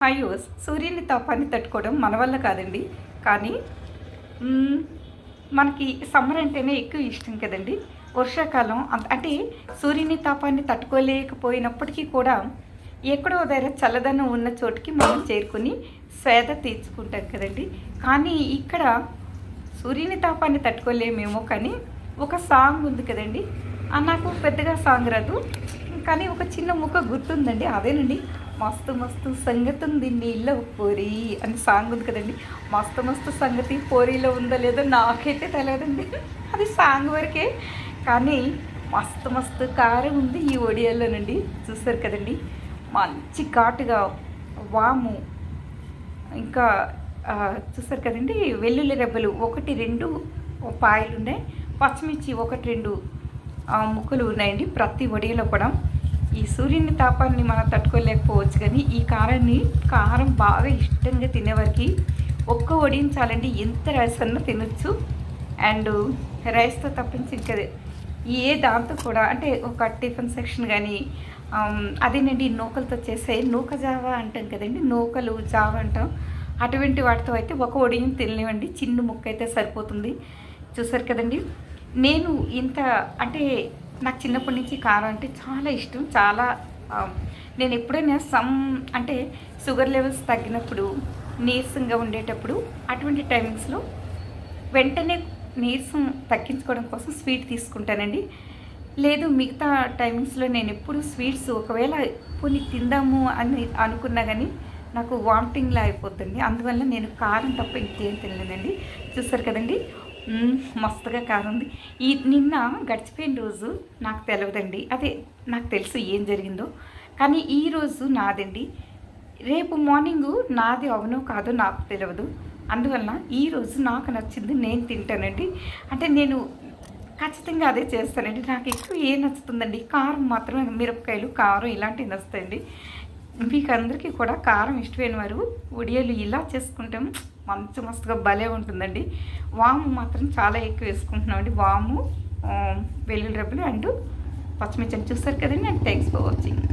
అయ్యో! సూర్యుని తాపాన్ని తట్టుకోవడం మన వల్ల కాదండి. కానీ హ్మ్, మనకి సమ్మర్ అంటేనే ఎక్కువ ఇష్టం కదండీ! వర్షాకాలం అంటే సూర్యుని తాపాన్ని తట్టుకోలేకపోయినప్పటికీ కూడా ఎక్కడో దగ్గర చల్లదనం ఉన్న చోటికి మనం చేరుకొని స్వేద తీర్చుకుంటాం కదండీ! కానీ ఇక్కడ సూర్యుని తాపాన్ని తట్టుకోలేమేమో కానీ ఒక సాంగ్ ఉంది కదండీ! నాకు పెద్దగా సాంగ్ రాదు. కానీ ఒక చిన్న ముక్క గుర్తుందండి. అదేనండి, మస్తు మస్తు సంగతుంది నీలో పోరి అని సాంగ్ ఉంది కదండి. మస్తు మస్తు సంగతి పోరిలో ఉందో లేదో నాకైతే తెలియదండి. అది సాంగ్ వరకే. కానీ మస్తు మస్తు కారం ఉంది ఈ ఒడియాలోనండి. చూస్తారు కదండి, మంచి ఘాటుగా వాము, ఇంకా చూస్తారు కదండి వెల్లుల్లి రెబ్బలు 1, 2 పాయలు ఉన్నాయి. పచ్చిమిర్చి 1, 2 ముక్కలు ఉన్నాయండి ప్రతి వడిలో కూడా. ఈ సూర్యుని తాపాన్ని మనం తట్టుకోలేకపోవచ్చు కానీ ఈ కారం బాగా ఇష్టంగా తినేవారికి ఒక్క వడిని చాలండి, ఎంత రైస్ అన్నా తినొచ్చు. అండ్ రైస్తో తప్పించి ఇంకా ఏ దాంతో కూడా అంటే ఒక టిఫిన్ సెక్షన్ కానీ అదేనండి నూకలతో చేసే నూక జావ అంటాం కదండి, నూకలు జావ అంటాం. అటువంటి వాటితో అయితే ఒక వడిని తినలేమండి, చిన్న ముక్క అయితే సరిపోతుంది. చూసారు కదండి, నేను ఇంత అంటే నాకు చిన్నప్పటి నుంచి కారం అంటే చాలా ఇష్టం. చాలా నేను ఎప్పుడైనా అంటే షుగర్ లెవెల్స్ తగ్గినప్పుడు, నీరసంగా ఉండేటప్పుడు అటువంటి టైమింగ్స్లో వెంటనే నీరసం తగ్గించుకోవడం కోసం స్వీట్ తీసుకుంటానండి. లేదు మిగతా టైమింగ్స్లో నేను ఎప్పుడు స్వీట్స్ ఒకవేళ కొన్ని తిందాము అని అనుకున్నా కానీ నాకు వామిటింగ్లా అయిపోతుంది. అందువల్ల నేను కారం తప్ప ఇంకేం తినలేదండి. చూసారు కదండి, మస్తుగా కారం ఉంది. నిన్న గడిచిపోయిన రోజు నాకు తెలియదండి, అదే నాకు తెలుసు ఏం జరిగిందో. కానీ ఈరోజు నాదండి, రేపు మార్నింగు నాది అవునో కాదో నాకు తెలియదు. అందువలన ఈరోజు నాకు నచ్చింది నేను తింటానండి. అంటే నేను ఖచ్చితంగా అదే చేస్తానండి. నాకు ఎక్కువ ఏం నచ్చుతుందండి, కారం మాత్రమే. మిరపకాయలు, కారం ఇలాంటివి నచ్చుతాయండి. మీకు అందరికీ కూడా కారం ఇష్టమైన వారు ఉడియాలు ఇలా చేసుకుంటే మస్తుగా భలే ఉంటుందండి. వాము మాత్రం చాలా ఎక్కువ వేసుకుంటున్నామండి. వాము, వెల్లుల్లి రెబ్బలు అండ్ పచ్చిమిర్చి చూస్తారు కదండి. And thanks for watching.